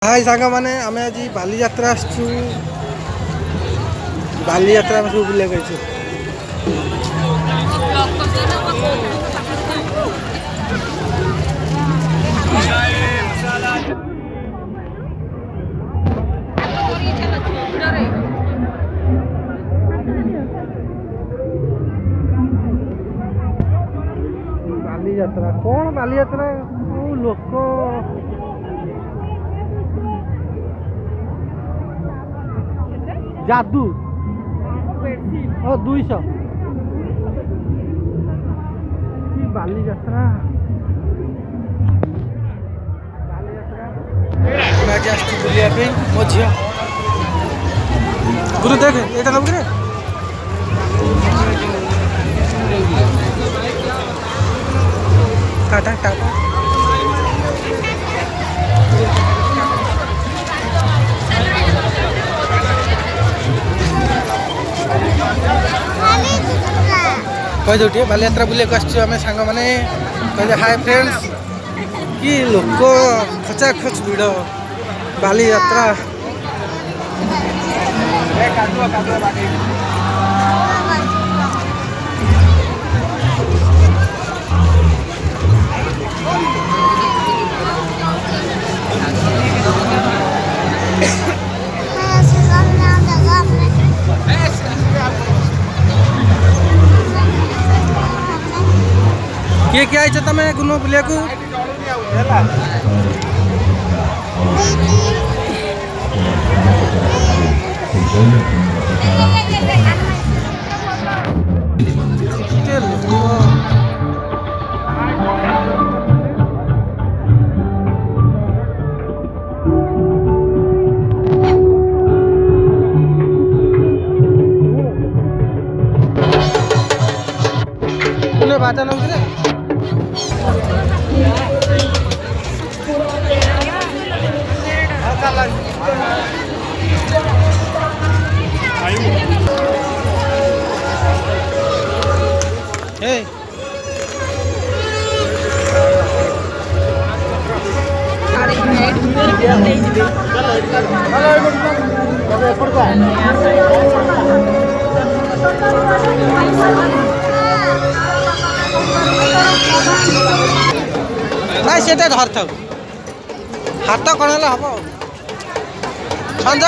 हाय सांग मैंने आम आज बालीजात्रा आसचु बालीजात्रा सब बुले बालीजात्रा कौन बालीजात्रा लोक जादू 200 बालीजात्रा बुलिया मो झी गुरु देख ये नब कि टाटा टाटा कह दे बालीजात्रा बुले आम सांग मैंने कहे हाय फ्रेंड्स कि लोक खचा खच भिड़ बालीजात्रा किए आई तुम गुनो बुलिया को बाजा नौ Hey. नाई से धर था हाथ कौन है हम संज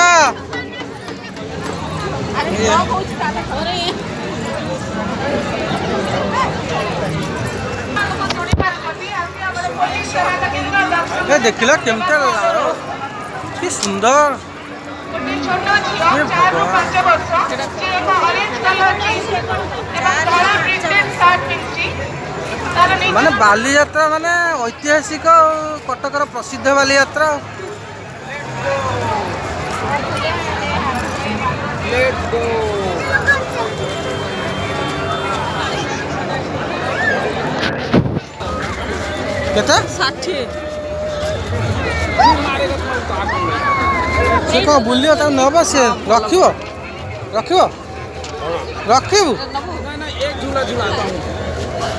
देख के सुंदर माने बालीजात्रा माने ऐतिहासिक कटकर प्रसिद्ध बालीजात्रा केते 60 से कौन बुलियो तक नब से रखियो रखियो रखिबू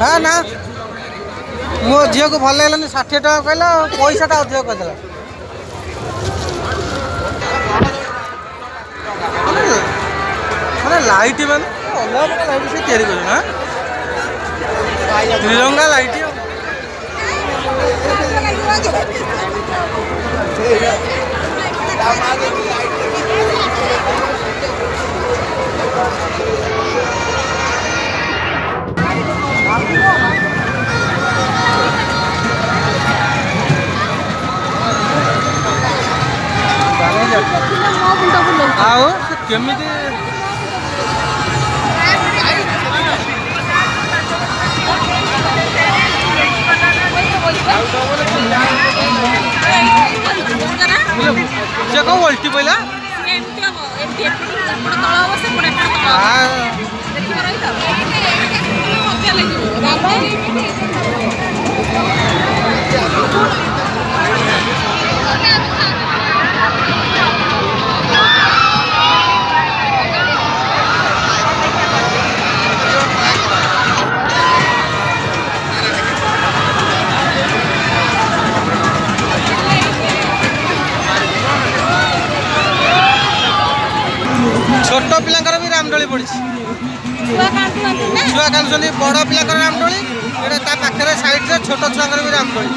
हाँ ना मो झील को भल लगे 60 टका कहला पैसाटा अधिक कहला माने लाइट माने अलग लाइट से तैयारी कर ना तिरंगा लाइट आओ केमिति से कौन उल्टी पहला छोट पिलांकर भी रामदोली पड़ी छुआ कांदुचंदी बड़ पिलांकर रामदोली एटा ता पाखरे साइड रे छोट छुआंकर भी रामदोली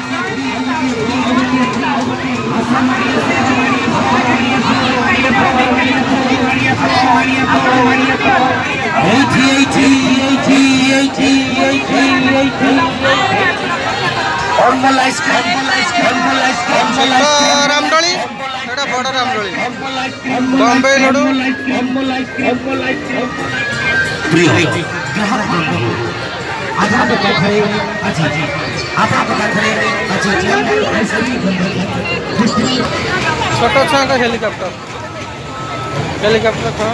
रामदोली एटा बड़ रामदोली बॉम्बे लड्डू छोट छुआ का हेलिकॉप्टर खा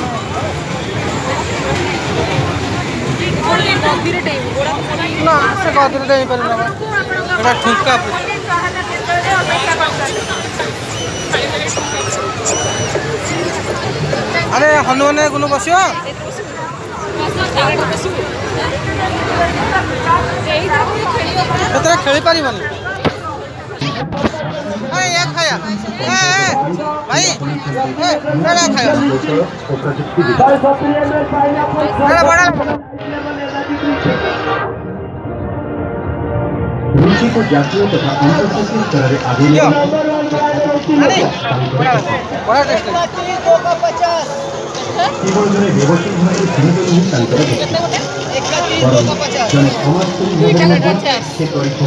ना से गदर दे पर ना एटा ठुका अरे हनुमान गुनु बसियो केतरा खेली पारिबनी अरे ये खाया भाई एड़ा खाया एड़ा बड़ा रुचि को जातीय तथा अंतर्राष्ट्रीय स्तर पर आगे बड़ा टेस्ट केवल जने व्यवस्थित भावे जीवन ही तांकर जने समाजसेवी से परिश्रम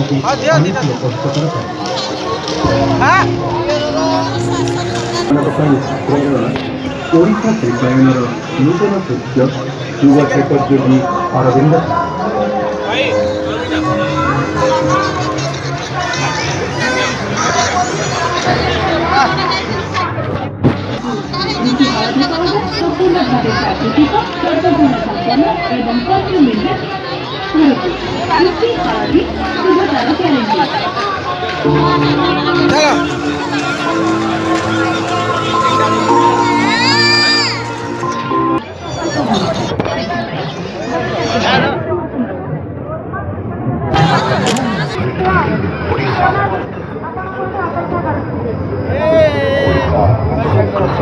ओडिशा शिल्पायनर नूतन सदस्य युवा सेक्रेटरी अरविंद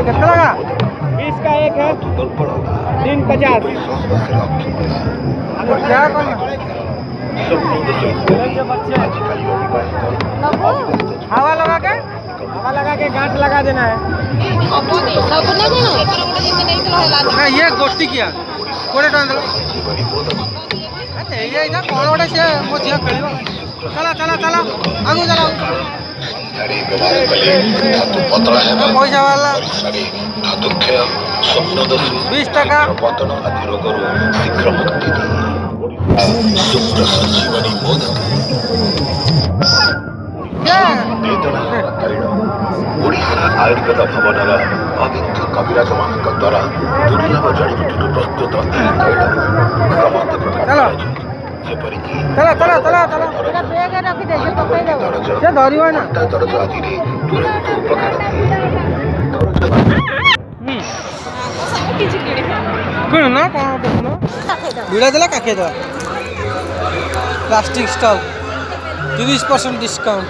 कितना लगा 20 का एक है 350 क्या करना हवा लगा के गांठ लगा देना है ना ये गोटी किया कोड़े टाइम दलो अच्छा ये इधर कौन गोटे से मो झिया खेलिबो चला चला चला आगु चला पैसा वाला 20 টাকা आयुर्वेद भवन अभिज्ञ कविराज मान द्वारा दुर्लभ जड़ीबूटी प्रस्तुत चला चला चला चला से धरिव ना तुरंत उपकार किणु ना कौन देखुन भिड़ा देला काके दवा plastic stall 30% discount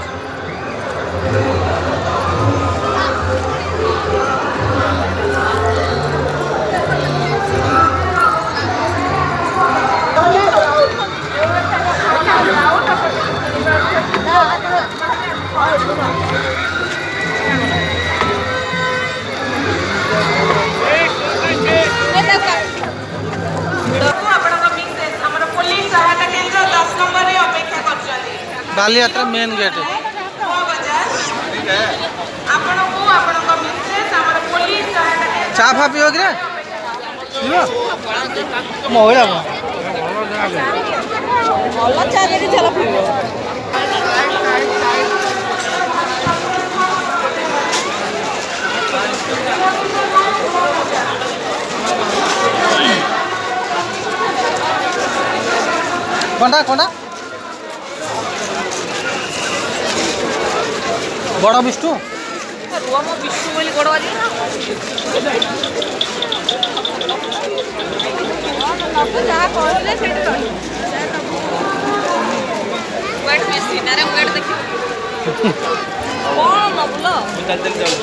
Baliyatra main gate चा फा पियो कि महिला कंडा कंडा बड़ा विष्णु विष्णु बोली गोड़ वाली जहाँ कहले सेठ वेट बेसी ना रे वेट देखियो कौन नबुल चल चल चल